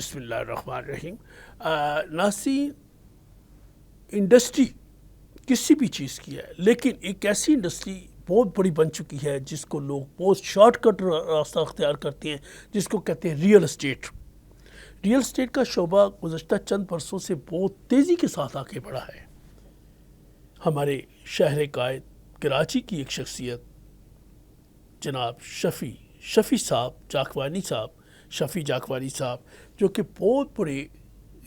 بسم اللہ الرحمن الرحیم۔ ناصرین، انڈسٹری کسی بھی چیز کی ہے، لیکن ایک ایسی انڈسٹری بہت بڑی بن چکی ہے جس کو لوگ بہت شارٹ کٹ راستہ اختیار کرتے ہیں، جس کو کہتے ہیں ریئل اسٹیٹ۔ ریئل اسٹیٹ کا شعبہ گزشتہ چند برسوں سے بہت تیزی کے ساتھ آگے بڑھا ہے۔ ہمارے شہر قائد کراچی کی ایک شخصیت جناب شفیع جاکوانی صاحب جو کہ بہت بڑے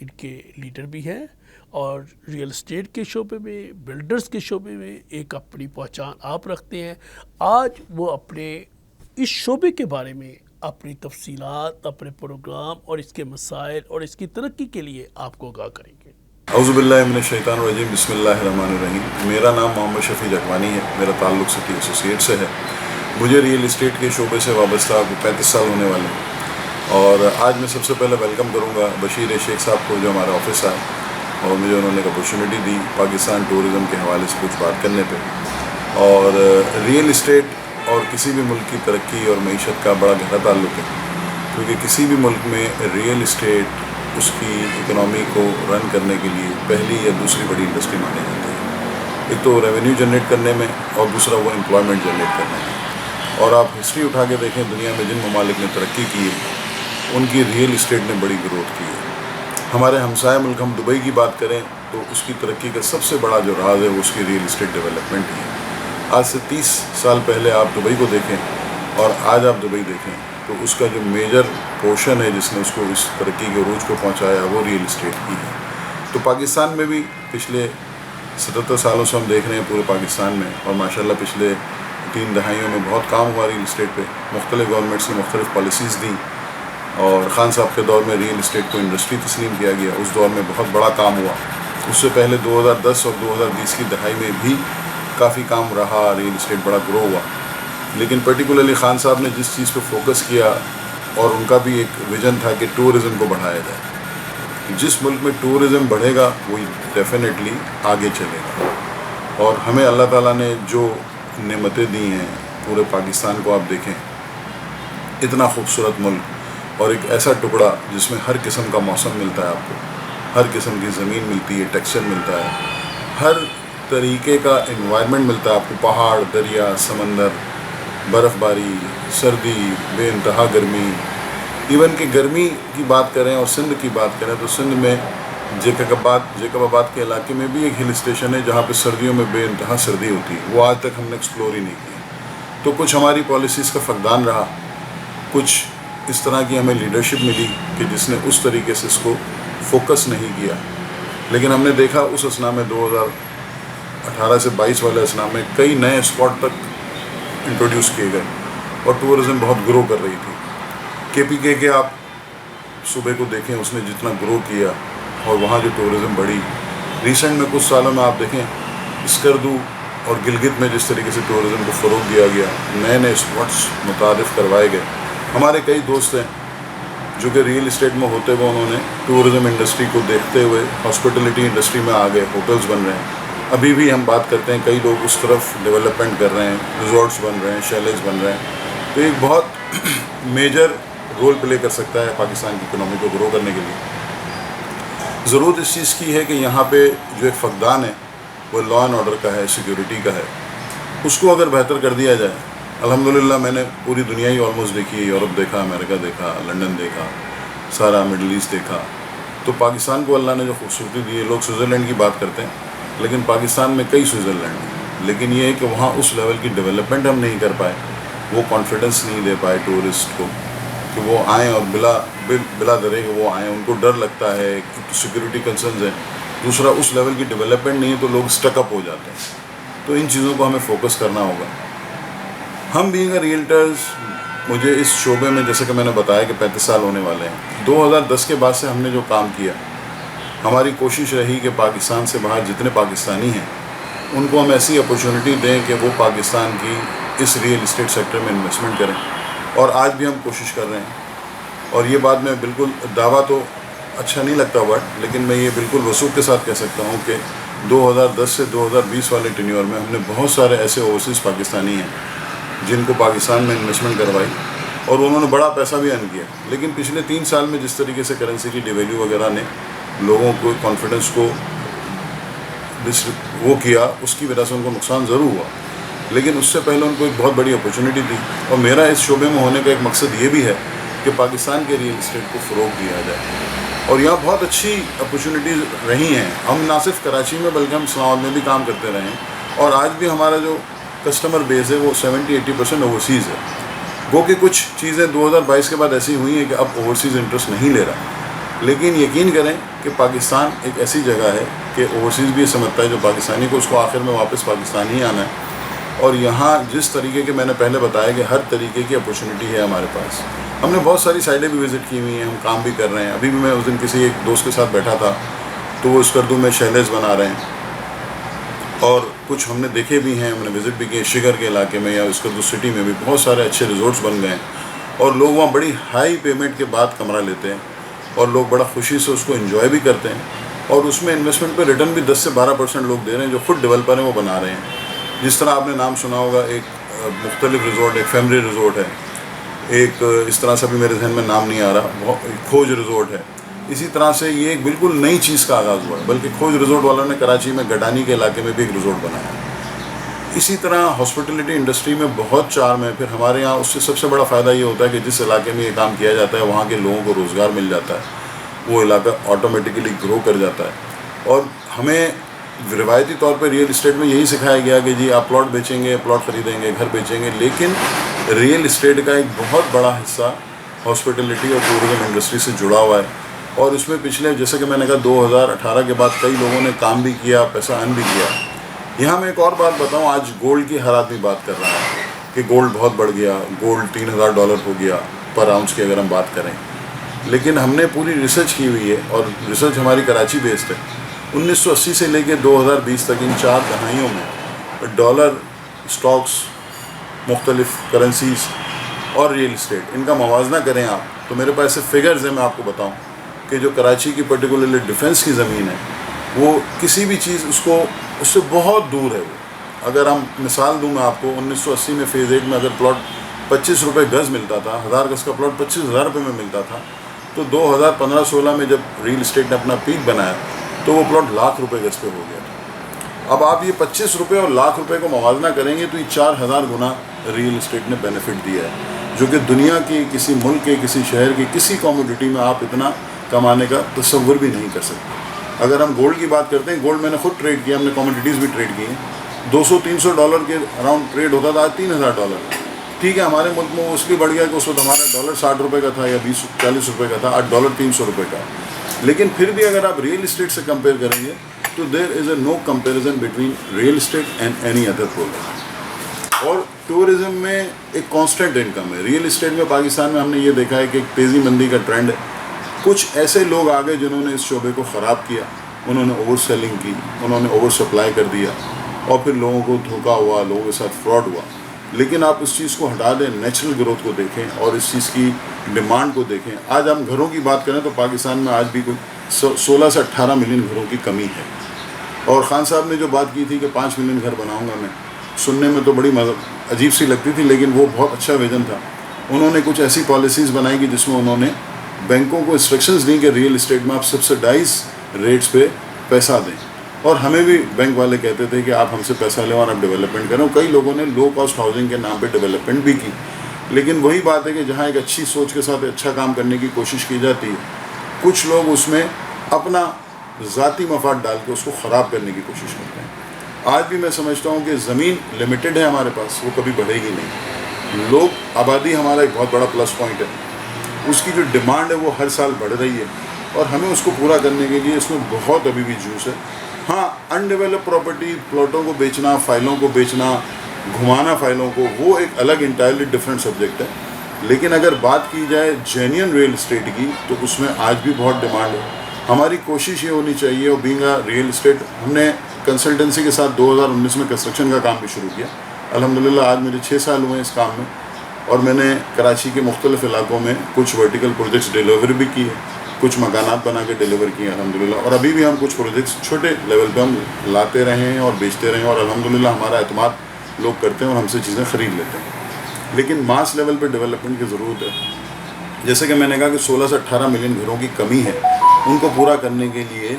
ان کے لیڈر بھی ہیں اور ریئل اسٹیٹ کے شعبے میں، بلڈرز کے شعبے میں ایک اپنی پہچان آپ رکھتے ہیں۔ آج وہ اپنے اس شعبے کے بارے میں اپنی تفصیلات، اپنے پروگرام اور اس کے مسائل اور اس کی ترقی کے لیے آپ کو آگاہ کریں گے۔ اعوذ باللہ من الشیطان الرجیم، بسم اللہ الرحمن الرحیم۔ میرا نام محمد شفیع جاکوانی ہے، میرا تعلق سٹی ایسوسیٹ سے ہے۔ مجھے ریئل اسٹیٹ کے شعبے سے وابستہ 35 سال ہونے والے ہیں، اور آج میں سب سے پہلے ویلکم کروں گا بشیر شیخ صاحب کو جو ہمارے آفس آئے اور مجھے انہوں نے ایک اپرچونیٹی دی پاکستان ٹورزم کے حوالے سے کچھ بات کرنے پہ۔ اور ریئل اسٹیٹ اور کسی بھی ملک کی ترقی اور معیشت کا بڑا گہرا تعلق ہے، کیونکہ کسی بھی ملک میں ریئل اسٹیٹ اس کی اکنامی کو رن کرنے کے لیے پہلی یا دوسری بڑی انڈسٹری مانی جاتی ہے۔ ایک تو ریونیو جنریٹ کرنے میں اور دوسرا وہ امپلائمنٹ جنریٹ کرنے میں۔ اور آپ ہسٹری اٹھا کے دیکھیں، دنیا میں جن ممالک نے ترقی کی ہے ان کی ریئل اسٹیٹ نے بڑی گروتھ کی ہے۔ ہمارے ہمسائے ملک ہم دبئی کی بات کریں تو اس کی ترقی کا سب سے بڑا جو راز ہے وہ اس کی ریئل اسٹیٹ ڈیولپمنٹ ہی ہے۔ آج سے 30 سال پہلے آپ دبئی کو دیکھیں اور آج آپ دبئی دیکھیں تو اس کا جو میجر پورشن ہے جس نے اس کو اس ترقی کے عروج کو پہنچایا وہ ریئل اسٹیٹ کی ہے۔ تو پاکستان میں بھی پچھلے 77 سالوں سے ہم دیکھ رہے ہیں پورے پاکستان میں، اور ماشاءاللہ پچھلے 3 دہائیوں میں بہت کام ہوا ریئل اسٹیٹ پہ۔ مختلف گورنمنٹس نے مختلف پالیسیز دیں، اور خان صاحب کے دور میں ریئل اسٹیٹ کو انڈسٹری تسلیم کیا گیا، اس دور میں بہت بڑا کام ہوا۔ اس سے پہلے 2010 اور 2020 کی دہائی میں بھی کافی کام رہا، ریئل اسٹیٹ بڑا گرو ہوا۔ لیکن پرٹیکولرلی خان صاحب نے جس چیز پہ فوکس کیا، اور ان کا بھی ایک ویژن تھا کہ ٹورزم کو بڑھایا جائے۔ جس ملک میں ٹورزم بڑھے گا وہ ڈیفینیٹلی آگے چلے گا۔ اور ہمیں اللہ تعالیٰ نے جو نعمتیں دی ہیں پورے پاکستان کو آپ دیکھیں، اتنا خوبصورت ملک اور ایک ایسا ٹکڑا جس میں ہر قسم کا موسم ملتا ہے، آپ کو ہر قسم کی زمین ملتی ہے، ٹیکسچر ملتا ہے، ہر طریقے کا انوائرمنٹ ملتا ہے آپ کو، پہاڑ، دریا، سمندر، برف باری، سردی، بے انتہا گرمی۔ ایون کہ گرمی کی بات کریں اور سندھ کی بات کریں تو سندھ میں جیکب آباد کے علاقے میں بھی ایک ہل اسٹیشن ہے جہاں پہ سردیوں میں بے انتہا سردی ہوتی ہے، وہ آج تک ہم نے ایکسپلور ہی نہیں کی۔ تو کچھ ہماری پالیسیز کا فقدان رہا، کچھ اس طرح کی ہمیں لیڈرشپ ملی کہ جس نے اس طریقے سے اس کو فوکس نہیں کیا۔ لیکن ہم نے دیکھا اس اسنا میں 2018 سے 22 والے اسنا میں کئی نئے اسپاٹ تک انٹروڈیوس کیے گئے اور ٹورزم بہت گرو کر رہی تھی۔ KPK کے آپ صوبے کو دیکھیں، اس نے جتنا گرو کیا اور وہاں جو ٹورزم بڑھی۔ ریسنٹ میں کچھ سالوں میں آپ دیکھیں اسکردو اور گلگت میں جس طریقے سے ٹورزم کو فروغ دیا گیا، نئے نئے اسپاٹس متعارف کروائے گئے۔ ہمارے کئی دوست ہیں جو کہ ریئل اسٹیٹ میں ہوتے ہوئے انہوں نے ٹورزم انڈسٹری کو دیکھتے ہوئے ہاسپٹلٹی انڈسٹری میں آ گئے، ہوٹلز بن رہے ہیں۔ ابھی بھی ہم بات کرتے ہیں کئی لوگ اس طرف ڈیولپمنٹ کر رہے ہیں، ریزورٹس بن رہے ہیں، شیلز بن رہے ہیں۔ تو ایک بہت میجر رول پلے کر سکتا ہے پاکستان کی اکنامی کو گرو کرنے کے لیے۔ ضرورت اس چیز کی ہے کہ یہاں پہ جو ایک فقدان ہے وہ لا اینڈ آرڈر کا ہے، سیکیورٹی کا ہے، اس کو اگر بہتر کر دیا جائے۔ الحمدللہ میں نے پوری دنیا ہی آلموسٹ دیکھی ہے، یورپ دیکھا، امریکہ دیکھا، لنڈن دیکھا، سارا مڈل ایسٹ دیکھا۔ تو پاکستان کو اللہ نے جو خوبصورتی دی ہے، لوگ سوئٹزرلینڈ کی بات کرتے ہیں، لیکن پاکستان میں کئی سوئٹزرلینڈ ہیں، لیکن یہ ہے کہ وہاں اس لیول کی ڈیولپمنٹ ہم نہیں کر پائے، وہ کانفیڈنس نہیں دے پائے ٹورسٹ کو کہ وہ آئیں اور بلا ڈرے کہ وہ آئیں۔ ان کو ڈر لگتا ہے، سیکورٹی کنسرنز ہیں، دوسرا اس لیول کی ڈیولپمنٹ نہیں ہے تو لوگ اسٹک اپ ہو جاتے ہیں۔ تو ان چیزوں کو ہمیں فوکس کرنا ہوگا۔ ہم بھی اگر ریئلٹرز، مجھے اس شعبے میں جیسے کہ میں نے بتایا کہ 35 سال ہونے والے ہیں، 2010 کے بعد سے ہم نے جو کام کیا، ہماری کوشش رہی کہ پاکستان سے باہر جتنے پاکستانی ہیں ان کو ہم ایسی اپرچونٹی دیں کہ وہ پاکستان کی اس ریئل اسٹیٹ سیکٹر میں انویسٹمنٹ کریں، اور آج بھی ہم کوشش کر رہے ہیں۔ اور یہ بات میں بالکل دعویٰ تو اچھا نہیں لگتا ورڈ، لیکن میں یہ بالکل وثوق کے ساتھ کہہ سکتا ہوں کہ 2010 سے 2020 والے ٹینیور میں ہم نے بہت سارے ایسے اوورسیز پاکستانی ہیں جن کو پاکستان میں انویسٹمنٹ کروائی، اور انہوں نے بڑا پیسہ بھی ارن کیا. لیکن پچھلے 3 سال میں جس طریقے سے کرنسی کی ڈیویلیو وغیرہ نے لوگوں کو کانفیڈنس کو وہ کیا, اس کی وجہ سے ان کو نقصان ضرور ہوا, لیکن اس سے پہلے ان کو ایک بہت بڑی اپرچونٹی تھی. اور میرا اس شعبے میں ہونے کا ایک مقصد یہ بھی ہے کہ پاکستان کے ریئل اسٹیٹ کو فروغ دیا جائے, اور یہاں بہت اچھی اپرچونیٹیز رہی ہیں. ہم نہ صرف کراچی میں بلکہ ہم اسلام آباد میں بھی کام کرتے رہے ہیں, اور آج بھی ہمارا جو کسٹمر بیس ہے وہ 70-80% اوورسیز ہے. گو کہ کچھ چیزیں 2022 کے بعد ایسی ہوئی ہیں کہ اب اوورسیز انٹرسٹ نہیں لے رہا, لیکن یقین کریں کہ پاکستان ایک ایسی جگہ ہے کہ اوورسیز بھی یہ سمجھتا ہے جو پاکستانی کو اس کو آخر میں واپس پاکستان ہی آنا ہے. اور یہاں جس طریقے کے میں نے پہلے بتایا کہ ہر طریقے کی اپرچونیٹی ہے ہمارے پاس. ہم نے بہت ساری سائٹیں بھی وزٹ کی ہوئی ہیں, ہم کام بھی کر رہے ہیں. ابھی بھی میں اس دن کسی ایک دوست کے ساتھ بیٹھا تھا تو وہ اسکردو میں شیلز بنا رہے ہیں, اور کچھ ہم نے دیکھے بھی ہیں, ہم نے وزٹ بھی کیے شگر کے علاقے میں یا اسکردو سٹی میں بھی بہت سارے اچھے ریزورٹس بن گئے ہیں, اور لوگ وہاں بڑی ہائی پیمنٹ کے بعد کمرہ لیتے ہیں, اور لوگ بڑا خوشی سے اس کو انجوائے بھی کرتے ہیں, اور اس میں انویسٹمنٹ پہ ریٹرن بھی 10 سے 12% لوگ دے رہے ہیں جو خود ڈیولپر ہیں وہ بنا رہے ہیں. جس طرح آپ نے نام سنا ہوگا ایک مختلف ریزورٹ, ایک فیملی ریزورٹ ہے, ایک اس طرح سے بھی میرے ذہن میں نام نہیں آ رہا, کھوج ریزورٹ ہے. اسی طرح سے یہ ایک بالکل نئی چیز کا آغاز ہوا ہے, بلکہ کھوج ریزورٹ والوں نے کراچی میں گڈانی کے علاقے میں بھی ایک ریزورٹ بنایا ہے. اسی طرح ہاسپٹلٹی انڈسٹری میں بہت چارم ہے. پھر ہمارے یہاں اس سے سب سے بڑا فائدہ یہ ہوتا ہے کہ جس علاقے میں یہ کام کیا جاتا ہے وہاں کے لوگوں کو روزگار مل جاتا ہے, وہ علاقہ آٹومیٹکلی گرو کر جاتا ہے. اور ہمیں روایتی طور پہ ریئل اسٹیٹ میں یہی سکھایا گیا کہ جی آپ پلاٹ بیچیں گے, پلاٹ خریدیں گے, گھر بیچیں گے, لیکن ریئل اسٹیٹ کا ایک بہت بڑا حصہ ہاسپٹلٹی اور ٹورزم انڈسٹری سے جڑا ہوا ہے. اور اس میں پچھلے جیسے کہ میں نے کہا 2018 کے بعد کئی لوگوں نے کام بھی کیا, پیسہ ارن بھی کیا. یہاں میں ایک اور بات بتاؤں, آج گولڈ کی ہر آدمی بات کر رہا ہے کہ گولڈ بہت بڑھ گیا, گولڈ $3,000 ہو گیا پر آؤنس کی اگر ہم بات کریں. لیکن ہم نے پوری ریسرچ کی ہوئی ہے, اور ریسرچ ہماری کراچی بیسڈ ہے. 1980 سے لے کے 2020 تک ان 4 دہائیوں میں ڈالر, اسٹاکس, مختلف کرنسیز اور ریئل اسٹیٹ, ان کا موازنہ کریں آپ تو میرے پاس ایسے فگرز ہیں, میں آپ کو بتاؤں کہ جو کراچی کی پرٹیکولرلی ڈیفنس کی زمین ہے وہ کسی بھی چیز اس سے بہت دور ہے. وہ اگر ہم مثال دوں میں آپ کو, 1980 میں فیز 1 میں اگر پلاٹ 25 روپے گز ملتا تھا, 1000 گز کا پلاٹ 25,000 روپے میں ملتا تھا, تو 2015-16 میں جب ریئل اسٹیٹ نے اپنا پیک بنایا تو وہ پلاٹ $1,00,000 گز پہ ہو گیا تھا. اب آپ یہ 25 روپے اور $1,00,000 کو موازنہ کریں گے تو یہ 4,000 گنا ریئل اسٹیٹ نے بینیفٹ دیا ہے, جو کہ دنیا کی کسی ملک کے, کسی شہر کی, کسی کمیونٹی میں آپ اتنا کمانے کا تصور بھی نہیں کر سکتے. اگر ہم گولڈ کی بات کرتے ہیں, گولڈ میں نے خود ٹریڈ کیا, ہم نے کمیڈیٹیز بھی ٹریڈ کی ہیں, $200-300 کے اراؤنڈ ٹریڈ ہوتا تھا, آج $3,000. ٹھیک ہے, ہمارے ملک میں اس بھی بڑھ گیا کہ اس وقت ہمارا ڈالر $60 کا تھا یا $20-40 کا تھا, آج ڈالر $300 کا. لیکن پھر بھی اگر آپ ریئل اسٹیٹ سے کمپیئر کریں گے تو there is a no comparison between real estate and any other product. اور ٹورزم میں ایک کانسٹنٹ انکم ہے. ریئل اسٹیٹ میں پاکستان میں ہم نے یہ دیکھا ہے کہ ایک تیزی مندی کا ٹرینڈ ہے. کچھ ایسے لوگ آ گئے جنہوں نے اس شعبے کو خراب کیا, انہوں نے اوور سیلنگ کی, انہوں نے اوور سپلائی کر دیا, اور پھر لوگوں کو دھوکا ہوا, لوگوں کے ساتھ فراڈ ہوا. لیکن آپ اس چیز کو ہٹا دیں, نیچرل گروتھ کو دیکھیں اور اس چیز کی ڈیمانڈ کو دیکھیں. آج ہم گھروں کی بات کریں تو پاکستان میں آج بھی کوئی 16 سے 18 ملین گھروں کی کمی ہے. اور خان صاحب نے جو بات کی تھی کہ 5 ملین گھر بناؤں گا میں, سننے میں تو بڑی عجیب سی لگتی تھی, لیکن وہ بہت اچھا ویژن تھا. انہوں نے کچھ ایسی پالیسیز بنائی کہ جس میں انہوں نے بینکوں کو انسٹرکشنز دیں کہ ریئل اسٹیٹ میں آپ سبسڈائز ریٹس پہ پیسہ دیں. اور ہمیں بھی بینک والے کہتے تھے کہ آپ ہم سے پیسہ لیں اور آپ ڈیولپمنٹ کریں. کئی لوگوں نے لو کاسٹ ہاؤسنگ کے نام پہ ڈیولپمنٹ بھی کی. لیکن وہی بات ہے کہ جہاں ایک اچھی سوچ کے ساتھ اچھا کام کرنے کی کوشش کی جاتی ہے, کچھ لوگ اس میں اپنا ذاتی مفاد ڈال کے اس کو خراب کرنے کی کوشش کرتے ہیں. آج بھی میں سمجھتا ہوں کہ زمین لمیٹڈ ہے ہمارے پاس, وہ کبھی بڑھے گی نہیں. لوگ آبادی ہمارا ایک بہت بڑا پلس پوائنٹ ہے, اس کی جو ڈیمانڈ ہے وہ ہر سال بڑھ رہی ہے, اور ہمیں اس کو پورا کرنے کے لیے اس میں بہت ابھی بھی جوس ہے. ہاں, انڈیولپ پراپرٹی, پلاٹوں کو بیچنا, فائلوں کو بیچنا, گھمانا فائلوں کو, وہ ایک الگ انٹائرلی ڈفرینٹ سبجیکٹ ہے. لیکن اگر بات کی جائے جینین ریئل اسٹیٹ کی تو اس میں آج بھی بہت ڈیمانڈ ہے. ہماری کوشش یہ ہونی چاہیے, اور بینگ اے ریئل اسٹیٹ, ہم نے کنسلٹنسی کے ساتھ 2019 میں کنسٹرکشن کا کام بھی شروع کیا. الحمدللہ آج مجھے 6 سال ہوئے ہیں اس کام میں, اور میں نے کراچی کے مختلف علاقوں میں کچھ ورٹیکل پروجیکٹس ڈیلیور بھی کیے, کچھ مکانات بنا کے ڈیلیور کیے الحمدللہ. اور ابھی بھی ہم کچھ پروجیکٹس چھوٹے لیول پہ ہم لاتے رہے ہیں اور بیچتے رہے ہیں, اور الحمدللہ ہمارا اعتماد لوگ کرتے ہیں اور ہم سے چیزیں خرید لیتے ہیں. لیکن ماس لیول پہ ڈیولپمنٹ کی ضرورت ہے. جیسے کہ میں نے کہا کہ 16 سے 18 ملین گھروں کی کمی ہے, ان کو پورا کرنے کے لیے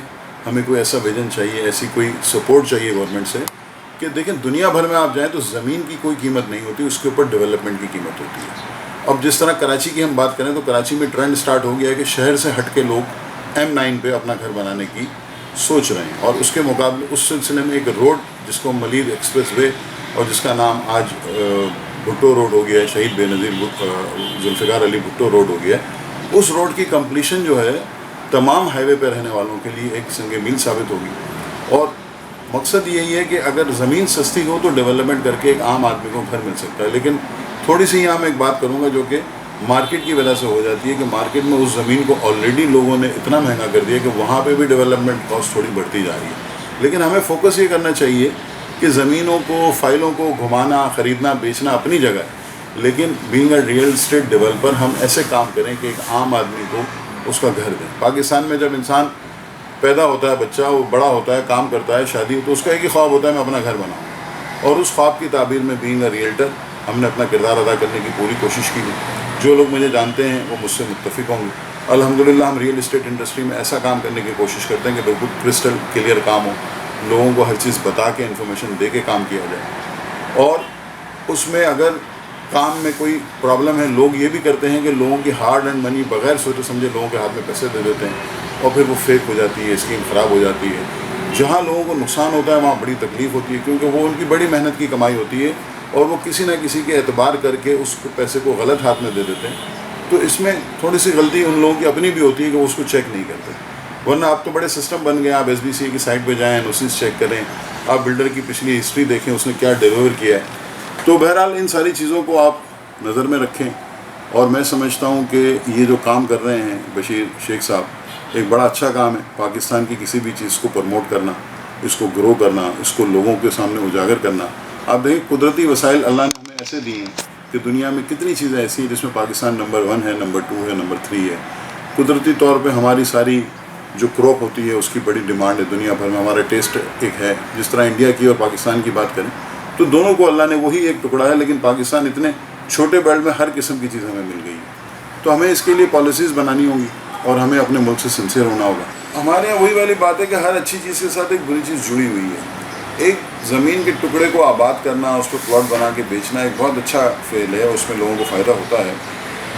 ہمیں کوئی ایسا ویژن چاہیے, ایسی کوئی سپورٹ چاہیے گورنمنٹ سے کہ دیکھیں دنیا بھر میں آپ جائیں تو زمین کی کوئی قیمت نہیں ہوتی, اس کے اوپر ڈیولپمنٹ کی قیمت ہوتی ہے. اب جس طرح کراچی کی ہم بات کریں تو کراچی میں ٹرینڈ سٹارٹ ہو گیا ہے کہ شہر سے ہٹ کے لوگ M9 پہ اپنا گھر بنانے کی سوچ رہے ہیں, اور اس کے مقابلے اس سلسلے میں ایک روڈ جس کو ملیر ایکسپریس وے اور جس کا نام آج بھٹو روڈ ہو گیا ہے, شہید بے نظیر ذوالفقار علی بھٹو روڈ ہو گیا ہے, اس روڈ کی کمپلیشن جو ہے تمام ہائی وے پہ رہنے والوں کے لیے ایک سنگ میل ثابت ہوگی. اور مقصد یہی ہے کہ اگر زمین سستی ہو تو ڈیولپمنٹ کر کے ایک عام آدمی کو گھر مل سکتا ہے. لیکن تھوڑی سی یہاں میں ایک بات کروں گا جو کہ مارکیٹ کی وجہ سے ہو جاتی ہے کہ مارکیٹ میں اس زمین کو آلریڈی لوگوں نے اتنا مہنگا کر دیا کہ وہاں پہ بھی ڈیولپمنٹ کاسٹ تھوڑی بڑھتی جا رہی ہے. لیکن ہمیں فوکس یہ کرنا چاہیے کہ زمینوں کو, فائلوں کو گھمانا, خریدنا, بیچنا اپنی جگہ ہے, لیکن being a real estate developer ہم ایسے کام کریں کہ ایک عام آدمی کو اس کا گھر دیں. پاکستان میں جب انسان پیدا ہوتا ہے, بچہ وہ بڑا ہوتا ہے, کام کرتا ہے, شادی ہو, تو اس کا ایک ہی خواب ہوتا ہے میں اپنا گھر بناؤں, اور اس خواب کی تعبیر میں بینگ اے ریئلٹر ہم نے اپنا کردار ادا کرنے کی پوری کوشش کی ہے. جو لوگ مجھے جانتے ہیں وہ مجھ سے متفق ہوں گے. الحمدللہ ہم ریئل اسٹیٹ انڈسٹری میں ایسا کام کرنے کی کوشش کرتے ہیں کہ بالکل کرسٹل کلیئر کام ہو, لوگوں کو ہر چیز بتا کے انفارمیشن دے کے کام کیا جائے. اور اس میں اگر کام میں کوئی پرابلم ہے, لوگ یہ بھی کرتے ہیں کہ لوگوں کی ہارڈ اینڈ منی بغیر سوچے سمجھے لوگوں کے ہاتھ میں پیسے دے دیتے ہیں, اور پھر وہ فیک ہو جاتی ہے, اسکیم خراب ہو جاتی ہے. جہاں لوگوں کو نقصان ہوتا ہے وہاں بڑی تکلیف ہوتی ہے, کیونکہ وہ ان کی بڑی محنت کی کمائی ہوتی ہے اور وہ کسی نہ کسی کے اعتبار کر کے اس پیسے کو غلط ہاتھ میں دے دیتے ہیں. تو اس میں تھوڑی سی غلطی ان لوگوں کی اپنی بھی ہوتی ہے کہ وہ اس کو چیک نہیں کرتے. ورنہ آپ تو بڑے سسٹم بن گئے, آپ SBC کی سائٹ پہ جائیں, نوسز چیک کریں, آپ بلڈر کی پچھلی ہسٹری دیکھیں اس نے کیا ڈیلیور کیا ہے. تو بہرحال ان ساری چیزوں کو آپ نظر میں رکھیں. اور میں سمجھتا ہوں کہ یہ جو کام کر رہے ہیں بشیر شیخ صاحب, ایک بڑا اچھا کام ہے. پاکستان کی کسی بھی چیز کو پروموٹ کرنا, اس کو گرو کرنا, اس کو لوگوں کے سامنے اجاگر کرنا. آپ دیکھیں قدرتی وسائل اللہ نے ہمیں ایسے دیے ہیں کہ دنیا میں کتنی چیزیں ایسی ہیں جس میں پاکستان نمبر 1 ہے, نمبر 2 ہے, نمبر 3 ہے. قدرتی طور پہ ہماری ساری جو کراپ ہوتی ہے اس کی بڑی ڈیمانڈ ہے دنیا بھر میں. ہمارا ٹیسٹ ایک ہے, جس طرح انڈیا کی اور پاکستان کی بات کریں تو دونوں کو اللہ نے وہی ایک ٹکڑا ہے, لیکن پاکستان اتنے چھوٹے بیلٹ میں ہر قسم کی چیز ہمیں مل گئی ہے. تو ہمیں اس کے لیے پالیسیز بنانی ہوں گی اور ہمیں اپنے ملک سے سنسیئر ہونا ہوگا. ہمارے یہاں وہی والی بات ہے کہ ہر اچھی چیز کے ساتھ ایک بری چیز جڑی ہوئی ہے. ایک زمین کے ٹکڑے کو آباد کرنا, اس کو پلاٹ بنا کے بیچنا ایک بہت اچھا فعل ہے, اس میں لوگوں کو فائدہ ہوتا ہے.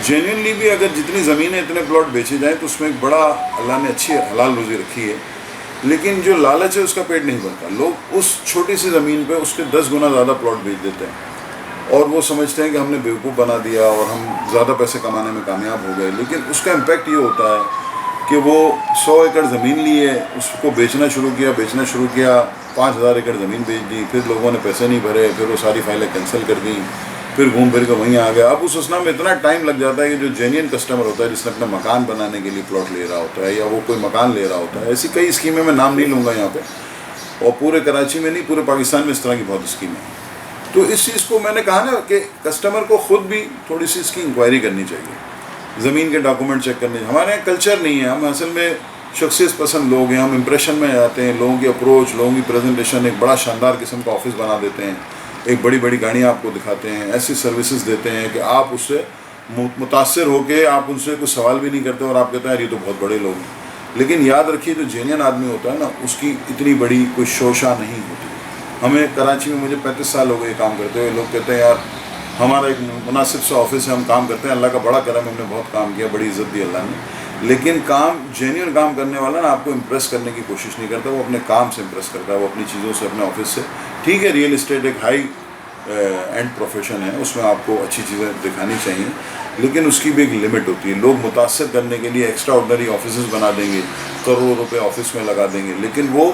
جینوئنلی بھی اگر جتنی زمینیں اتنے پلاٹ بیچے جائیں تو اس میں ایک بڑا اللہ نے اچھی حلال روزی رکھی ہے. لیکن جو لالچ ہے اس کا پیٹ نہیں بھرتا. لوگ اس چھوٹی سی زمین پہ اس کے 10 گنا زیادہ پلاٹ بیچ دیتے ہیں اور وہ سمجھتے ہیں کہ ہم نے بیوقوف بنا دیا اور ہم زیادہ پیسے کمانے میں کامیاب ہو گئے. لیکن اس کا امپیکٹ یہ ہوتا ہے کہ وہ 100 ایکڑ زمین لی ہے, اس کو بیچنا شروع کیا, 5000 ایکڑ زمین بیچ دی, پھر لوگوں نے پیسے نہیں بھرے, پھر وہ ساری فائلیں کینسل کر دیں, پھر گھوم پھر کے وہیں آ گیا. اب اس اسنا میں اتنا ٹائم لگ جاتا ہے کہ جو جینین کسٹمر ہوتا ہے جس نے اپنا مکان بنانے کے لیے پلاٹ لے رہا ہوتا ہے یا وہ کوئی مکان لے رہا ہوتا ہے, ایسی کئی اسکیمیں میں نام نہیں لوں گا یہاں پہ, اور پورے کراچی میں نہیں پورے پاکستان میں اس طرح کی بہت اسکیمیں ہیں. تو اس چیز کو میں نے کہا نا کہ کسٹمر کو خود بھی تھوڑی سی اس کی انکوائری کرنی چاہیے, زمین کے ڈاکومنٹ چیک کرنے. ہمارے یہاں کلچر نہیں ہے, ہم اصل میں شخصیت پسند لوگ ہیں, ہم امپریشن میں آتے ہیں, لوگوں کی اپروچ, لوگوں کی پریزنٹیشن, ایک بڑا شاندار قسم کا آفس بنا دیتے ہیں, ایک بڑی بڑی گاڑیاں آپ کو دکھاتے ہیں, ایسی سروسز دیتے ہیں کہ آپ اس سے متاثر ہو کے آپ ان سے کوئی سوال بھی نہیں کرتے اور آپ کہتے ہیں یار یہ تو بہت بڑے لوگ ہیں. لیکن یاد رکھیے جو جینین آدمی ہوتا ہے نا اس کی اتنی بڑی کوئی شوشہ نہیں ہوتی. ہمیں کراچی میں مجھے 35 سال ہو گئے کام کرتے ہوئے, لوگ کہتے ہیں یار ہمارا ایک مناسب سا آفس ہے, ہم کام کرتے ہیں, اللہ کا بڑا کرم, ہم نے بہت کام کیا, بڑی عزت دی اللہ نے. لیکن کام جینیئن کام کرنے والا نا آپ کو امپریس کرنے کی کوشش نہیں کرتا, وہ اپنے کام سے امپریس کرتا ہے, وہ اپنی چیزوں سے, اپنے آفس سے. ٹھیک ہے ریئل اسٹیٹ ایک ہائی اینڈ پروفیشن ہے, اس میں آپ کو اچھی چیزیں دکھانی چاہیے, لیکن اس کی بھی ایک لمٹ ہوتی ہے. لوگ متاثر کرنے کے لیے ایکسٹرا آرڈنری آفیسز بنا دیں گے, کروڑوں روپے آفس میں لگا دیں گے, لیکن وہ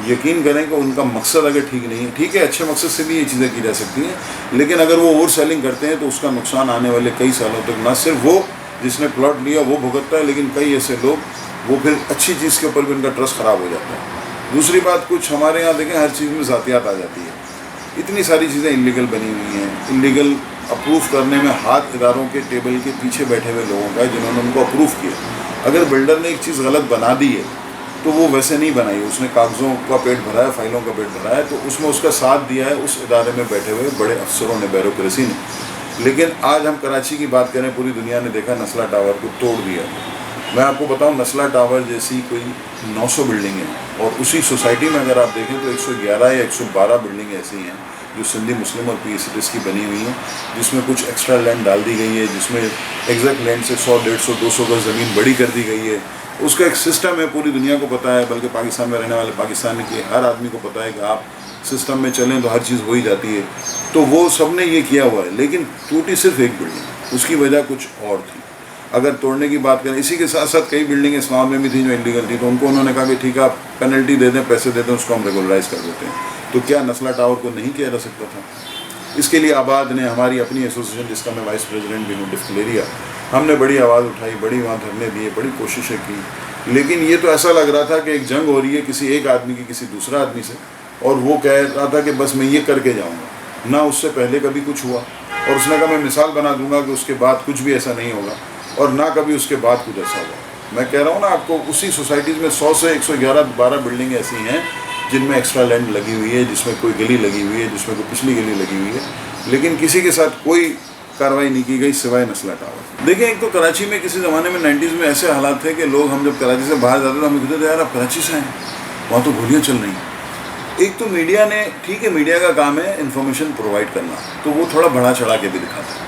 یقین کریں کہ ان کا مقصد اگر ٹھیک نہیں ہے. ٹھیک ہے اچھے مقصد سے بھی یہ چیزیں کی جا سکتی ہیں, لیکن اگر وہ اوور سیلنگ کرتے ہیں تو اس کا نقصان آنے والے کئی سالوں تک نہ صرف وہ جس نے پلاٹ لیا وہ بھگتتا ہے, لیکن کئی ایسے لوگ وہ پھر اچھی چیز کے اوپر بھی ان کا ٹرسٹ خراب ہو جاتا ہے. دوسری بات, کچھ ہمارے یہاں دیکھیں ہر چیز میں ذاتیات آ جاتی ہے. اتنی ساری چیزیں انلیگل بنی ہوئی ہیں, انلیگل اپروو کرنے میں ہاتھ اداروں کے ٹیبل کے پیچھے بیٹھے ہوئے لوگوں کا ہے جنہوں نے ان کو اپروو کیا. اگر بلڈر نے ایک چیز غلط بنا دی ہے تو وہ ویسے نہیں بنائی, اس نے کاغذوں کا پیٹ بھرا ہے, فائلوں کا پیٹ بھرا ہے, تو اس میں اس کا ساتھ دیا ہے اس ادارے میں بیٹھے ہوئے بڑے افسروں نے, بیوروکریسی نے. لیکن آج ہم کراچی کی بات کریں، پوری دنیا نے دیکھا نسلہ ٹاور کو توڑ دیا۔ میں آپ کو بتاؤں نسلہ ٹاور جیسی کوئی 900 بلڈنگیں، اور اسی سوسائٹی میں اگر آپ دیکھیں تو 111 یا 112 بلڈنگیں ایسی ہیں جو سندھی مسلم اور پی ایس سٹیز کی بنی ہوئی ہیں، جس میں کچھ ایکسٹرا لینڈ ڈال دی گئی ہے، جس میں ایگزیکٹ لینڈ سے 100 150 200 گز زمین بڑی کر دی گئی ہے۔ اس کا ایک سسٹم ہے، پوری دنیا کو پتہ ہے، بلکہ پاکستان میں رہنے والے پاکستان کے ہر آدمی کو پتہ ہے کہ آپ سسٹم میں چلیں تو ہر چیز ہو ہی جاتی ہے۔ تو وہ سب نے یہ کیا ہوا ہے، لیکن ٹوٹی صرف ایک بلڈنگ، اس کی وجہ کچھ اور تھی۔ اگر توڑنے کی بات کریں، اسی کے ساتھ ساتھ کئی بلڈنگیں اسلام آباد میں بھی تھیں جو انلیگل تھیں، تو ان کو انہوں نے کہا کہ ٹھیک ہے آپ پینلٹی دے دیں، پیسے دے دیں، اس کو ہم ریگولرائز کر دیتے ہیں۔ تو کیا نسلہ ٹاور کو نہیں کیا جا سکتا تھا؟ اس کے لیے آباد نے، ہماری اپنی ایسوسیشن جس کا میں وائس پریزیڈنٹ بھی ہوں، ڈفلیریا، ہم نے بڑی آواز اٹھائی، بڑی وہاں دھرنے دیے، بڑی کوششیں کی، لیکن یہ تو ایسا لگ رہا تھا کہ ایک جنگ ہو رہی ہے کسی ایک آدمی کی کسی دوسرا آدمی سے، اور وہ کہہ رہا تھا کہ بس میں یہ کر کے جاؤں گا۔ نہ اس سے پہلے کبھی کچھ ہوا، اور اس نے کہا میں مثال بنا دوں گا کہ اس کے بعد کچھ بھی ایسا نہیں ہوگا، اور نہ کبھی اس کے بعد کچھ ایسا ہوا۔ میں کہہ رہا ہوں نا آپ کو، اسی سوسائٹیز میں 100 سے 111 بلڈنگیں ایسی ہیں جن میں ایکسٹرا لینڈ لگی ہوئی ہے، جس میں کوئی گلی لگی ہوئی ہے، جس میں کوئی پچھلی گلی لگی ہوئی ہے، لیکن کسی کے ساتھ کوئی کارروائی نہیں کی گئی سوائے نسلہ ٹاور۔ دیکھیں، ایک تو کراچی میں کسی زمانے میں 90s میں ایسے حالات تھے کہ لوگ، ہم جب کراچی سے باہر جاتے تو ہمیں کہتے تھے یار آپ کراچی سے ہیں، وہاں تو گولیاں چل رہی ہیں۔ ایک تو میڈیا نے، ٹھیک ہے میڈیا کا کام ہے انفارمیشن پرووائڈ کرنا، تو وہ تھوڑا بڑھا چڑھا کے بھی دکھاتا ہے۔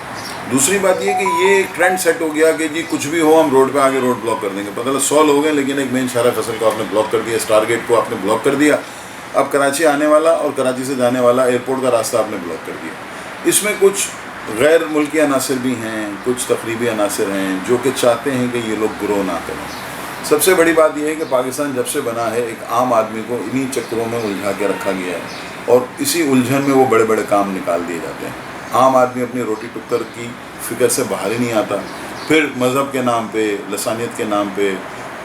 دوسری بات یہ کہ یہ ایک ٹرینڈ سیٹ ہو گیا کہ جی کچھ بھی ہو ہم روڈ پہ آگے روڈ بلاک کر دیں گے۔ پتہ 100 لوگ ہیں لیکن ایک مین شاہراہ فیصل کو آپ نے بلاک کر دیا، اسٹار گیٹ کو آپ نے بلاک کر دیا، اب کراچی آنے والا اور کراچی سے جانے والا ایئرپورٹ کا راستہ آپ نے بلاک کر دیا۔ اس میں کچھ غیر ملکی عناصر بھی ہیں، کچھ تقریبی عناصر ہیں جو کہ چاہتے ہیں کہ یہ لوگ گروہ نہ کریں۔ سب سے بڑی بات یہ ہے کہ پاکستان جب سے بنا ہے ایک عام آدمی کو انہی چکروں میں الجھا کے رکھا گیا ہے، اور اسی الجھن میں وہ بڑے بڑے کام نکال دیے جاتے ہیں۔ عام آدمی اپنی روٹی ٹکر کی فکر سے باہر ہی نہیں آتا، پھر مذہب کے نام پہ، لسانیت کے نام پہ،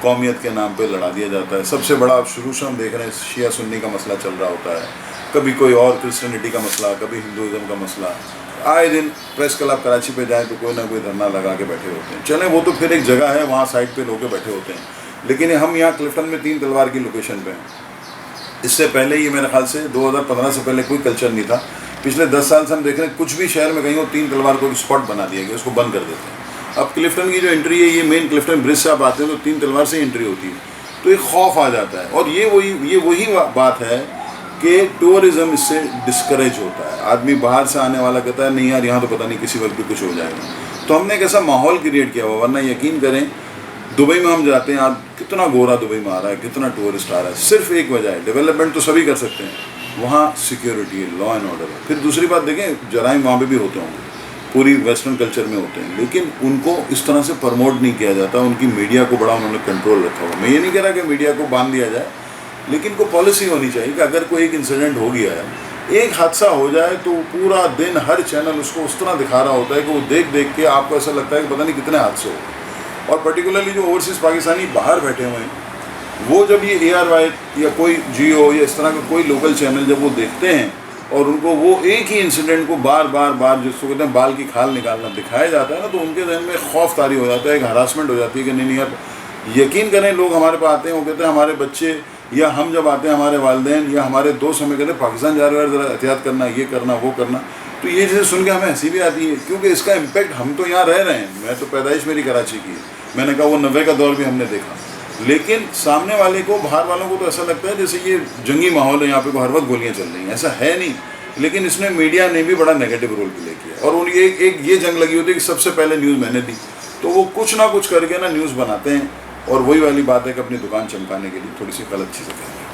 قومیت کے نام پہ لڑا دیا جاتا ہے۔ سب سے بڑا اب شروع سے ہم دیکھ رہے ہیں شیعہ سنی کا مسئلہ چل رہا ہوتا ہے، کبھی کوئی اور کرسچینٹی کا مسئلہ، کبھی ہندوازم کا مسئلہ۔ آئے دن پریس کلب کراچی پہ جائیں تو کوئی نہ کوئی دھرنا لگا کے بیٹھے ہوتے ہیں۔ چلیں وہ تو پھر ایک جگہ ہے، وہاں سائڈ پہ لوگ بیٹھے ہوتے ہیں، لیکن ہم یہاں کلفٹن میں 3 تلوار کی لوکیشن پہ ہیں۔ اس سے پہلے یہ میرے خیال سے 2015 سے پہلے کوئی کلچر نہیں تھا۔ پچھلے 10 سال سے ہم دیکھ رہے ہیں کچھ بھی شہر میں کہیں وہ 3 تلوار کو اسپاٹ بنا دیا گیا، اس کو بند کر دیتے ہیں۔ اب کلفٹن کی جو انٹری ہے، یہ مین کلفٹن برج سے آپ آتے ہیں تو 3 تلوار سے انٹری ہوتی ہے، تو ایک خوف آ جاتا ہے، اور یہ وہی بات ہے کہ ٹورزم اس سے ڈسکریج ہوتا ہے۔ آدمی باہر سے آنے والا کہتا ہے نہیں یار یہاں تو پتہ نہیں کسی وقت بھی کچھ ہو جائے گا۔ تو ہم نے ایک ایسا ماحول کریٹ کیا ہوا، ورنہ یقین کریں دبئی میں ہم جاتے ہیں، آپ کتنا گورا دبئی میں آ رہا ہے، کتنا ٹورسٹ آ رہا ہے، صرف ایک وجہ ہے، ڈیولپمنٹ تو سبھی کر سکتے ہیں، وہاں سیکیورٹی ہے، لا اینڈ آرڈر ہے۔ پھر دوسری بات دیکھیں، جرائم وہاں پہ بھی ہوتے ہوں گے، پوری ویسٹرن کلچر میں ہوتے ہیں، لیکن ان کو اس طرح سے پروموٹ نہیں کیا جاتا، ان کی میڈیا کو بڑا انہوں نے کنٹرول رکھا ہوا۔ میں یہ نہیں کہہ رہا کہ میڈیا کو باندھ دیا جائے، لیکن کو پالیسی ہونی چاہیے کہ اگر کوئی ایک انسیڈنٹ ہو گیا ہے، ایک حادثہ ہو جائے تو پورا دن ہر چینل اس کو اس طرح دکھا رہا ہوتا ہے کہ وہ دیکھ کے آپ کو ایسا لگتا ہے کہ پتہ نہیں کتنے حادثے ہو گئے۔ اور پرٹیکولرلی جو اوورسیز پاکستانی باہر بیٹھے ہوئے ہیں، وہ جب یہ ARY یا کوئی جیو یا اس طرح کا کوئی لوکل چینل جب وہ دیکھتے ہیں اور ان کو وہ ایک ہی انسیڈنٹ کو بار بار جس کو کہتے ہیں بال کی کھال نکالنا دکھایا جاتا ہے نا، تو ان کے ذہن میں خوف طاری ہو جاتا ہے، ایک ہراسمنٹ ہو جاتی ہے کہ نہیں یار، یقین کریں لوگ ہمارے پاس آتے ہیں، وہ کہتے ہیں ہمارے بچے یا ہم جب آتے ہیں ہمارے والدین یا ہمارے دوست ہمیں کہتے ہیں پاکستان جا رہے ہیں ذرا احتیاط کرنا، یہ کرنا وہ کرنا۔ تو یہ چیزیں سن کے ہمیں ہنسی بھی آتی ہے، کیونکہ اس کا امپیکٹ، ہم تو یہاں رہ رہے ہیں، میں تو پیدائش میری کراچی کی ہے، میں نے کہا وہ 90 کا دور بھی ہم نے دیکھا، لیکن سامنے والے کو، باہر والوں کو تو ایسا لگتا ہے جیسے یہ جنگی ماحول ہے، یہاں پہ ہر وقت گولیاں چل رہی ہیں، ایسا ہے نہیں۔ لیکن اس میں میڈیا نے بھی بڑا نیگیٹو رول پلے کیا، اور ایک یہ جنگ لگی ہوتی ہے کہ سب سے پہلے نیوز میں نے دی، تو وہ کچھ نہ کچھ کر کے نا نیوز بناتے ہیں، اور وہی والی بات ہے کہ اپنی دکان چمکانے کے لیے تھوڑی سی غلط چیزیں کرتے ہیں۔